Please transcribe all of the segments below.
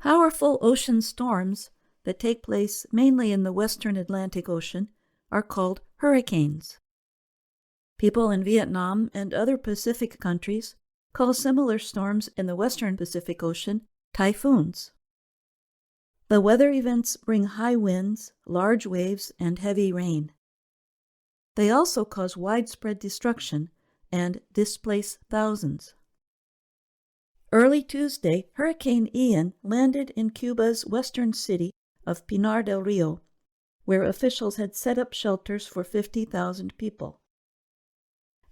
Powerful ocean storms that take place mainly in the western Atlantic Ocean are called hurricanes. People in Vietnam and other Pacific countries call similar storms in the western Pacific Ocean typhoons. The weather events bring high winds, large waves, and heavy rain. They also cause widespread destruction and displace thousands. Early Tuesday, Hurricane Ian landed in Cuba's western city of Pinar del Rio, where officials had set up shelters for 50,000 people.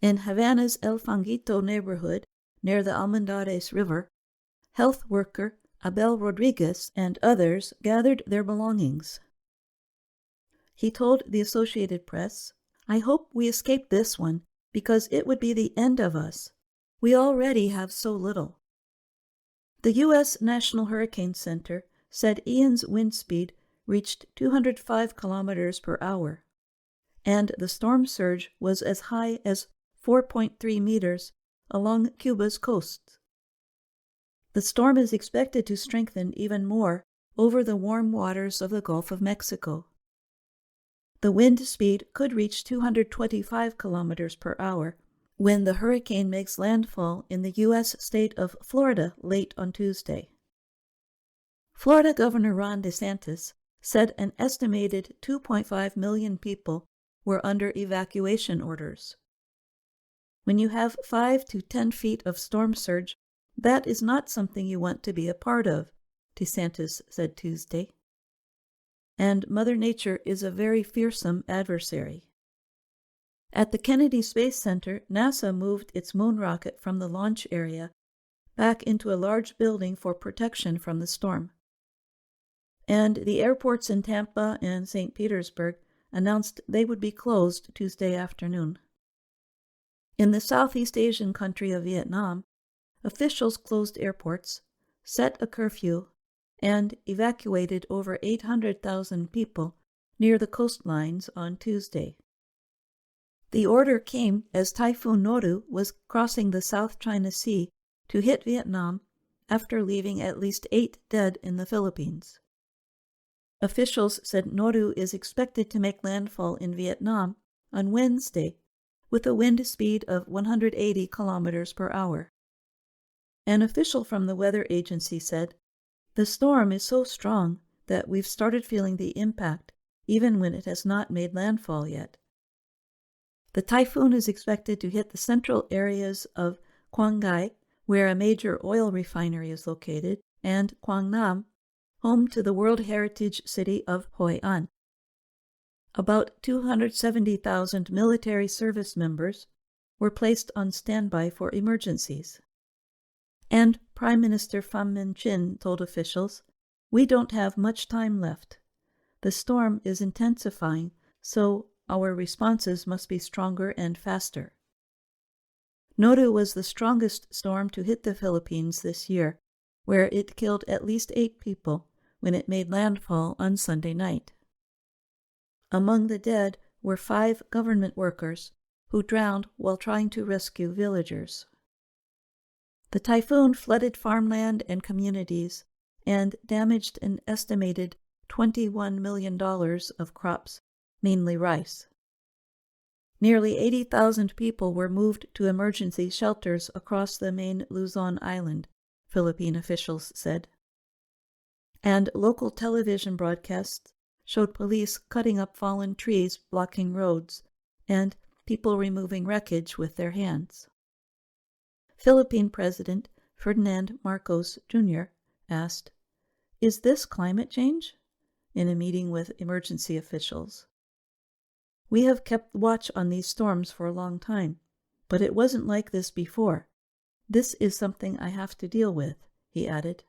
In Havana's El Fanguito neighborhood, near the Almendares River, health worker Abel Rodriguez and others gathered their belongings. He told the Associated Press, "I hope we escape this one, because it would be the end of us. We already have so little." The U.S. National Hurricane Center said Ian's wind speed reached 205 kilometers per hour, and the storm surge was as high as 4.3 meters along Cuba's coasts. The storm is expected to strengthen even more over the warm waters of the Gulf of Mexico. The wind speed could reach 225 kilometers per hour when the hurricane makes landfall in the U.S. state of Florida late on Tuesday. Florida Governor Ron DeSantis said an estimated 2.5 million people were under evacuation orders. When you have 5 to 10 feet of storm surge, that is not something you want to be a part of, DeSantis said Tuesday. And Mother Nature is a very fearsome adversary. At the Kennedy Space Center, NASA moved its moon rocket from the launch area back into a large building for protection from the storm. And the airports in Tampa and St. Petersburg announced they would be closed Tuesday afternoon. In the Southeast Asian country of Vietnam, officials closed airports, set a curfew, and evacuated over 800,000 people near the coastlines on Tuesday. The order came as Typhoon Noru was crossing the South China Sea to hit Vietnam after leaving at least 8 dead in the Philippines. Officials said Noru is expected to make landfall in Vietnam on Wednesday with a wind speed of 180 kilometers per hour. An official from the weather agency said, "The storm is so strong that we've started feeling the impact even when it has not made landfall yet." The typhoon is expected to hit the central areas of Quang Ngai, where a major oil refinery is located, and Quang Nam, home to the World Heritage City of Hoi An. About 270,000 military service members were placed on standby for emergencies. And Prime Minister Pham Minh Chinh told officials, "We don't have much time left. The storm is intensifying, so our responses must be stronger and faster." Noru was the strongest storm to hit the Philippines this year, where it killed at least 8 people when it made landfall on Sunday night. Among the dead were 5 government workers who drowned while trying to rescue villagers. The typhoon flooded farmland and communities and damaged an estimated $21 million of crops, mainly rice. Nearly 80,000 people were moved to emergency shelters across the main Luzon Island, Philippine officials said. And local television broadcasts showed police cutting up fallen trees blocking roads and people removing wreckage with their hands. Philippine President Ferdinand Marcos Jr. asked, "Is this climate change?" in a meeting with emergency officials. "We have kept watch on these storms for a long time, but it wasn't like this before. This is something I have to deal with," he added.